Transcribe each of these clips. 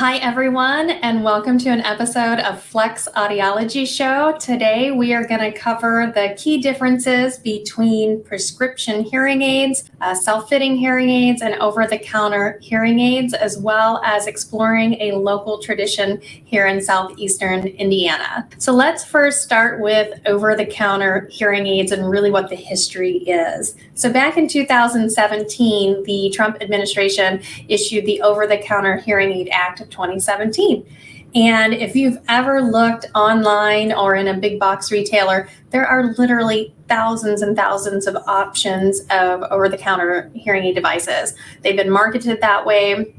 Hi, everyone, and welcome to an episode of Flex Audiology Show. Today, we are going to cover the key differences between prescription hearing aids, self-fitting hearing aids, and over-the-counter hearing aids, as well as exploring a local tradition here in southeastern Indiana. So let's first start with over-the-counter hearing aids and really what the history is. So back in 2017, the Trump administration issued the Over-the-Counter Hearing Aid Act of 2017. And if you've ever looked online or in a big box retailer, there are literally thousands and thousands of options of over-the-counter hearing aid devices. They've been marketed that way.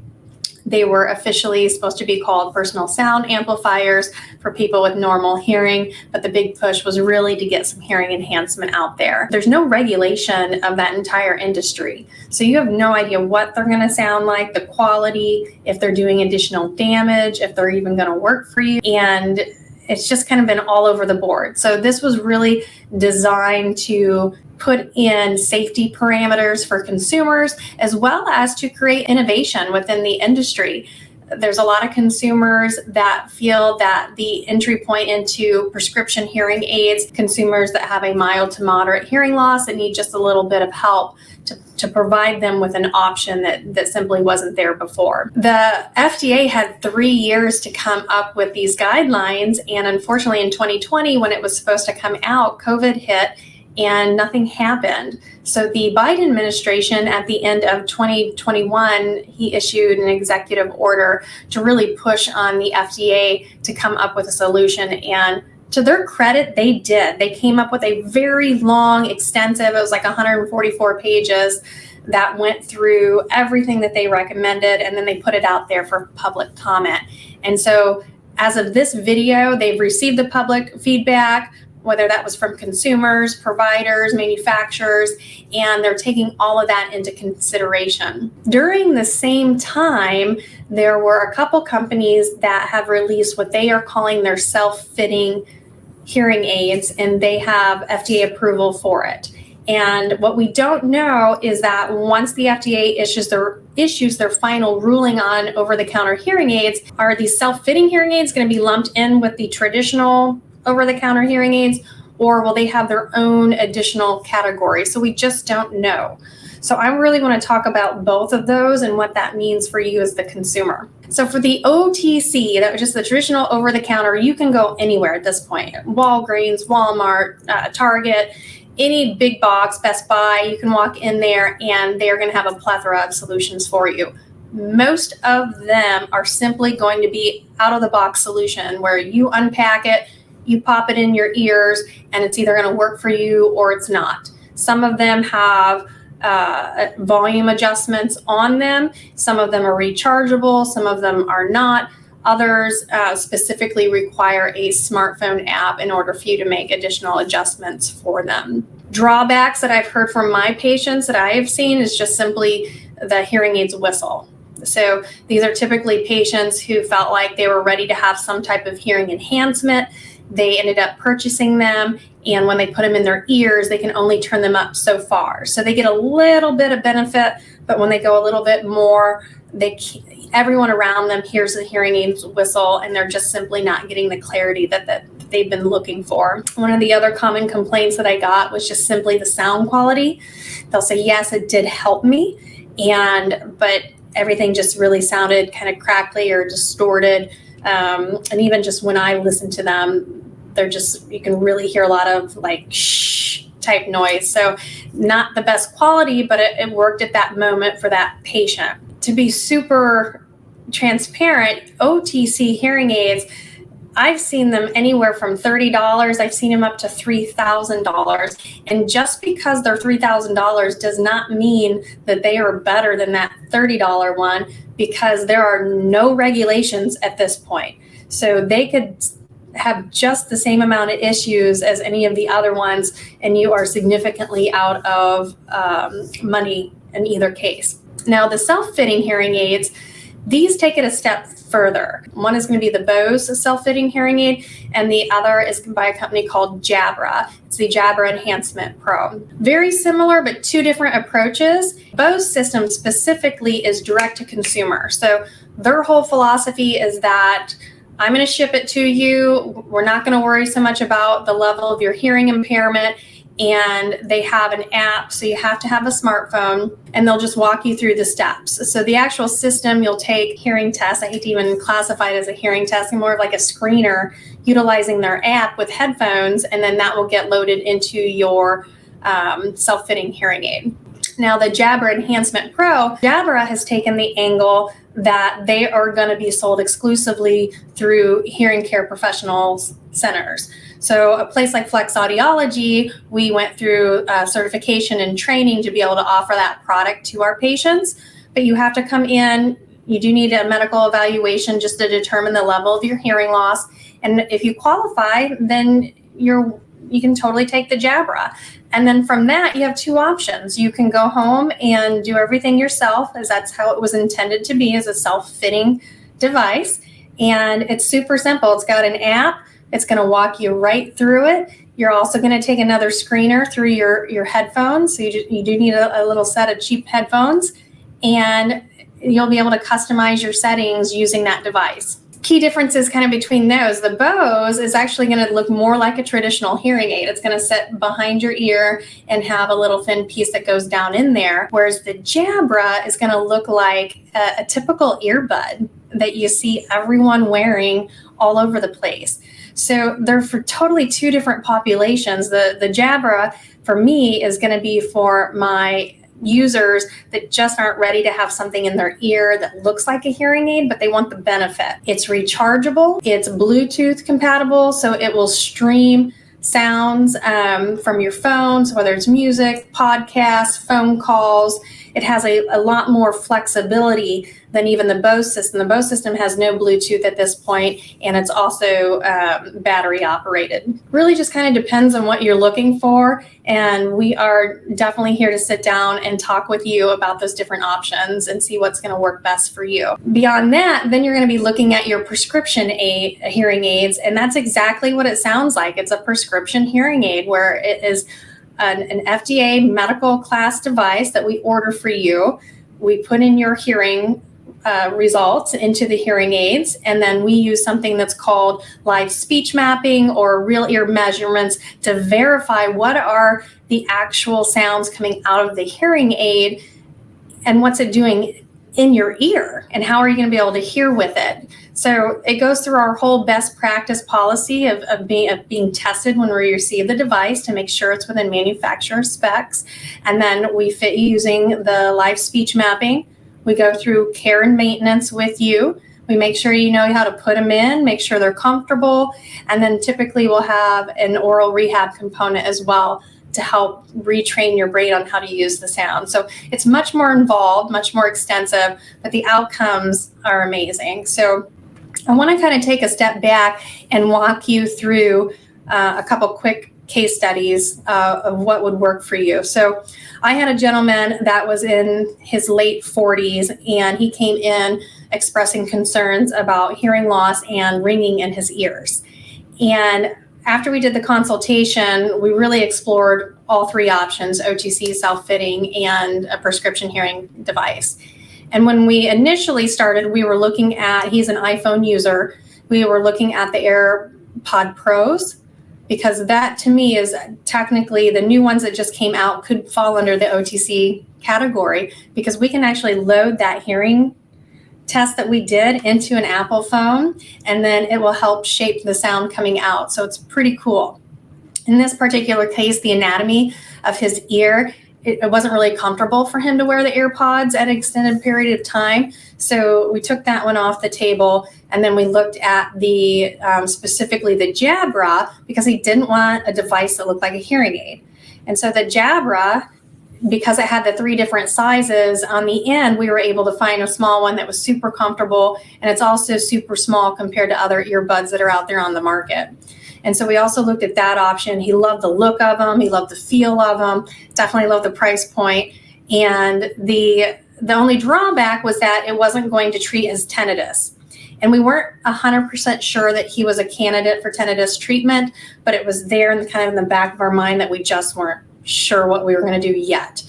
They were officially supposed to be called personal sound amplifiers for people with normal hearing, but the big push was really to get some hearing enhancement out there. There's no regulation of that entire industry, so you have no idea what they're going to sound like, the quality, if they're doing additional damage, if they're even going to work for you, and it's just kind of been all over the board. So this was really designed to put in safety parameters for consumers, as well as to create innovation within the industry. There's a lot of consumers that feel that the entry point into prescription hearing aids, consumers that have a mild to moderate hearing loss and need just a little bit of help to provide them with an option that simply wasn't there before. The FDA had 3 years to come up with these guidelines, and unfortunately in 2020, when it was supposed to come out, COVID hit and nothing happened. So the Biden administration at the end of 2021, he issued an executive order to really push on the FDA to come up with a solution. And to their credit, they did. They came up with a very long, extensive, it was like 144 pages that went through everything that they recommended, and then they put it out there for public comment. And so as of this video, they've received the public feedback, whether that was from consumers, providers, manufacturers, and they're taking all of that into consideration. During the same time, there were a couple companies that have released what they are calling their self-fitting hearing aids, and they have FDA approval for it. And what we don't know is that once the FDA issues their final ruling on over-the-counter hearing aids, are these self-fitting hearing aids going to be lumped in with the traditional over-the-counter hearing aids, or will they have their own additional category? So we just don't know. So I really want to talk about both of those and what that means for you as the consumer. So for the OTC, that was just the traditional over-the-counter, you can go anywhere at this point. Walgreens, Walmart, Target, any big box, Best Buy, you can walk in there and they're going to have a plethora of solutions for you. Most of them are simply going to be out-of-the-box solution where you unpack it, you pop it in your ears, and it's either going to work for you or it's not. Some of them have volume adjustments on them. Some of them are rechargeable. Some of them are not. Others specifically require a smartphone app in order for you to make additional adjustments for them. Drawbacks that I've heard from my patients that I have seen is just simply the hearing aids whistle. So these are typically patients who felt like they were ready to have some type of hearing enhancement. They ended up purchasing them, and when they put them in their ears, they can only turn them up so far. So they get a little bit of benefit, but when they go a little bit more, everyone around them hears the hearing aids whistle, and they're just simply not getting the clarity that they've been looking for. One of the other common complaints that I got was just simply the sound quality. They'll say, yes, it did help me, but everything just really sounded kind of crackly or distorted. And even just when I listen to them, you can really hear a lot of like shh type noise. So not the best quality, but it worked at that moment for that patient. To be super transparent, OTC hearing aids, I've seen them anywhere from $30. I've seen them up to $3,000. And just because they're $3,000 does not mean that they are better than that $30 one, because there are no regulations at this point. So they could have just the same amount of issues as any of the other ones, and you are significantly out of money in either case. Now, the self-fitting hearing aids, these take it a step further. One is going to be the Bose self-fitting hearing aid, and the other is by a company called Jabra. It's the Jabra Enhancement Pro. Very similar, but two different approaches. Bose system specifically is direct to consumer. So Their whole philosophy is that I'm going to ship it to you. We're not going to worry so much about the level of your hearing impairment. And they have an app, so you have to have a smartphone, and they'll just walk you through the steps. So the actual system, you'll take hearing tests. I hate to even classify it as a hearing test, more of like a screener utilizing their app with headphones, and then that will get loaded into your self-fitting hearing aid. Now, the Jabra Enhancement Pro, Jabra has taken the angle that they are going to be sold exclusively through hearing care professionals centers. So a place like Flex Audiology, we went through certification and training to be able to offer that product to our patients. But you have to come in, you do need a medical evaluation just to determine the level of your hearing loss. And if you qualify, then you can totally take the Jabra. And then from that, you have two options. You can go home and do everything yourself, as that's how it was intended to be, as a self-fitting device. And it's super simple. It's got an app. It's going to walk you right through it. You're also going to take another screener through your headphones. So you do need a little set of cheap headphones, and you'll be able to customize your settings using that device. Key differences kind of between those. The Bose is actually going to look more like a traditional hearing aid. It's going to sit behind your ear and have a little thin piece that goes down in there, whereas the Jabra is going to look like a typical earbud that you see everyone wearing all over the place. So they're for totally two different populations. The Jabra, for me, is going to be for my users that just aren't ready to have something in their ear that looks like a hearing aid, but they want the benefit. It's rechargeable, it's Bluetooth compatible, so it will stream sounds from your phones, whether it's music, podcasts, phone calls. It has a lot more flexibility than even the Bose system. The Bose system has no Bluetooth at this point, and it's also battery operated. Really just kind of depends on what you're looking for, and we are definitely here to sit down and talk with you about those different options and see what's going to work best for you. Beyond that, then you're going to be looking at your prescription hearing aids, and that's exactly what it sounds like. It's a prescription hearing aid where it is an FDA medical class device that we order for you. We put in your hearing results into the hearing aids, and then we use something that's called live speech mapping or real ear measurements to verify what are the actual sounds coming out of the hearing aid and what's it doing in your ear and how are you going to be able to hear with it. So it goes through our whole best practice policy of being tested when we receive the device to make sure it's within manufacturer specs. And then we fit using the live speech mapping. We go through care and maintenance with you. We make sure you know how to put them in, make sure they're comfortable. And then typically we'll have an oral rehab component as well to help retrain your brain on how to use the sound. So it's much more involved, much more extensive, but the outcomes are amazing. So I want to kind of take a step back and walk you through a couple quick case studies of what would work for you. So I had a gentleman that was in his late 40s, and he came in expressing concerns about hearing loss and ringing in his ears. And after we did the consultation, we really explored all three options: OTC, self-fitting, and a prescription hearing device. And when we initially started, we were looking at, he's an iPhone user, we were looking at the AirPod Pros, because that to me is technically the new ones that just came out could fall under the OTC category, because we can actually load that hearing test that we did into an Apple phone, and then it will help shape the sound coming out. So it's pretty cool. In this particular case, the anatomy of his ear, it wasn't really comfortable for him to wear the AirPods at an extended period of time. So we took that one off the table, and then we looked at the specifically the Jabra, because he didn't want a device that looked like a hearing aid. And so the Jabra, because it had the three different sizes on the end, we were able to find a small one that was super comfortable, and it's also super small compared to other earbuds that are out there on the market. And so we also looked at that option. He loved the look of them. He loved the feel of them. Definitely loved the price point. And the only drawback was that it wasn't going to treat his tinnitus. And we weren't 100% sure that he was a candidate for tinnitus treatment, but it was there in the back of our mind that we just weren't sure what we were going to do yet.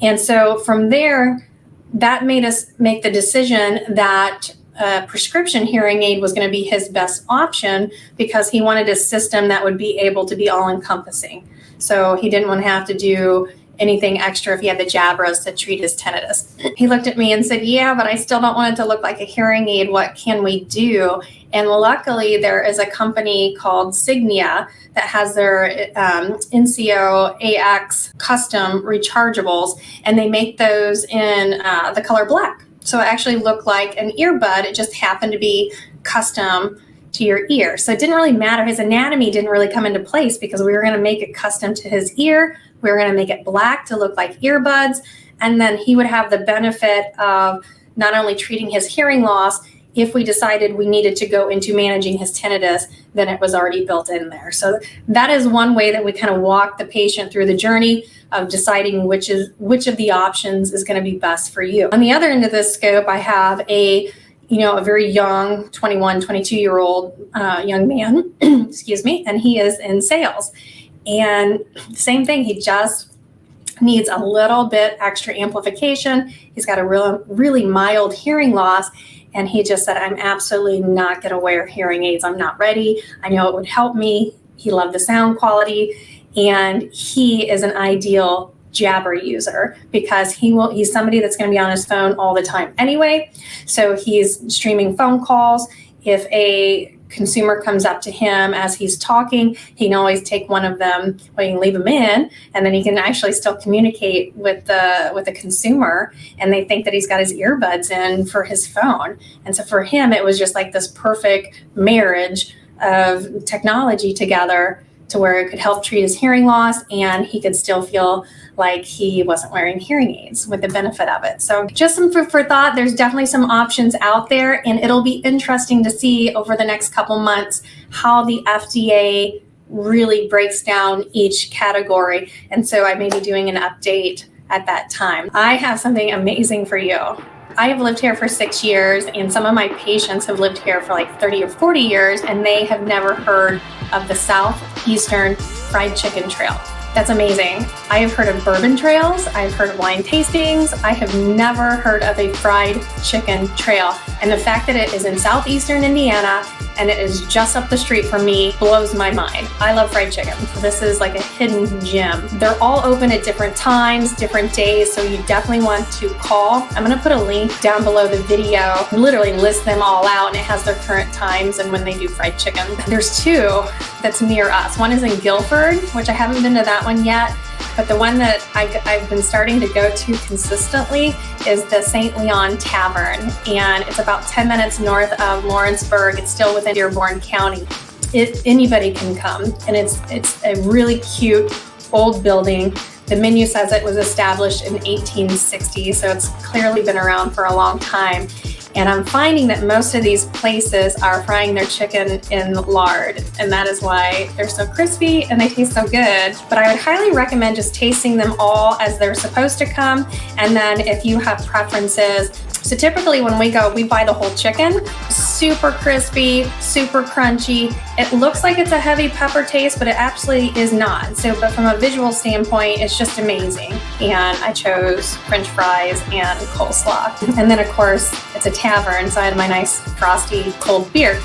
And so from there, that made us make the decision that a prescription hearing aid was going to be his best option because he wanted a system that would be able to be all-encompassing. So he didn't want to have to do anything extra if he had the Jabras to treat his tinnitus. He looked at me and said, yeah, but I still don't want it to look like a hearing aid. What can we do? And luckily, there is a company called Signia that has their NCO AX custom rechargeables, and they make those in the color black. So it actually looked like an earbud. It just happened to be custom to your ear. So it didn't really matter. His anatomy didn't really come into place because we were going to make it custom to his ear. We were going to make it black to look like earbuds. And then he would have the benefit of not only treating his hearing loss, if we decided we needed to go into managing his tinnitus, then it was already built in there. So that is one way that we kind of walk the patient through the journey of deciding which of the options is going to be best for you. On the other end of this scope, I have a very young 21, 22-year-old young man, excuse me, and he is in sales. And same thing, he just needs a little bit extra amplification. He's got a really mild hearing loss. And he just said, I'm absolutely not going to wear hearing aids. I'm not ready. I know it would help me. He loved the sound quality. And he is an ideal Jabra user because he's somebody that's going to be on his phone all the time anyway. So he's streaming phone calls. If a consumer comes up to him as he's talking, he can always take one of them, he can leave them in, and then he can actually still communicate with the consumer, and they think that he's got his earbuds in for his phone. And so for him, it was just like this perfect marriage of technology together to where it could help treat his hearing loss and he could still feel like he wasn't wearing hearing aids with the benefit of it. So just some food for thought. There's definitely some options out there, and it'll be interesting to see over the next couple months how the FDA really breaks down each category. And so I may be doing an update at that time. I have something amazing for you. I have lived here for 6 years, and some of my patients have lived here for like 30 or 40 years, and they have never heard of the Southeastern Fried Chicken Trail. That's amazing. I have heard of bourbon trails. I've heard of wine tastings. I have never heard of a fried chicken trail. And the fact that it is in southeastern Indiana and it is just up the street from me blows my mind. I love fried chicken. So this is like a hidden gem. They're all open at different times, different days, so you definitely want to call. I'm gonna put a link down below the video, literally list them all out, and it has their current times and when they do fried chicken. There's two that's near us. One is in Guilford, which I haven't been to that one yet, but the one that I've been starting to go to consistently is the St. Leon Tavern, and it's about 10 minutes north of Lawrenceburg. It's still within Dearborn County. Anybody can come, and it's a really cute old building. The menu says it was established in 1860, so it's clearly been around for a long time. And I'm finding that most of these places are frying their chicken in lard, and that is why they're so crispy and they taste so good. But I would highly recommend just tasting them all as they're supposed to come, and then if you have preferences. So typically when we go, we buy the whole chicken, super crispy, super crunchy. It looks like it's a heavy pepper taste, but it actually is not. So, but from a visual standpoint, it's just amazing. And I chose French fries and coleslaw. And then of course, it's a tavern, so I had my nice frosty cold beer.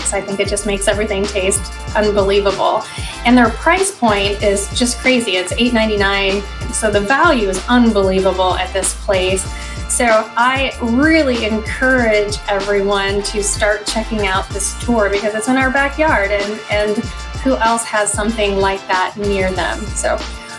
So I think it just makes everything taste unbelievable. And their price point is just crazy. It's $8.99. So the value is unbelievable at this place. So I really encourage everyone to start checking out this tour because it's in our backyard, and who else has something like that near them. So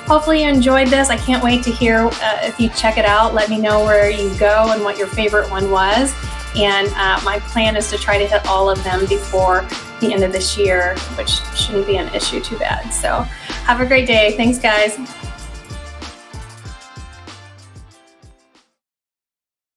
hopefully you enjoyed this. I can't wait to hear if you check it out. Let me know where you go and what your favorite one was. And my plan is to try to hit all of them before the end of this year, which shouldn't be an issue too bad. So have a great day. Thanks, guys.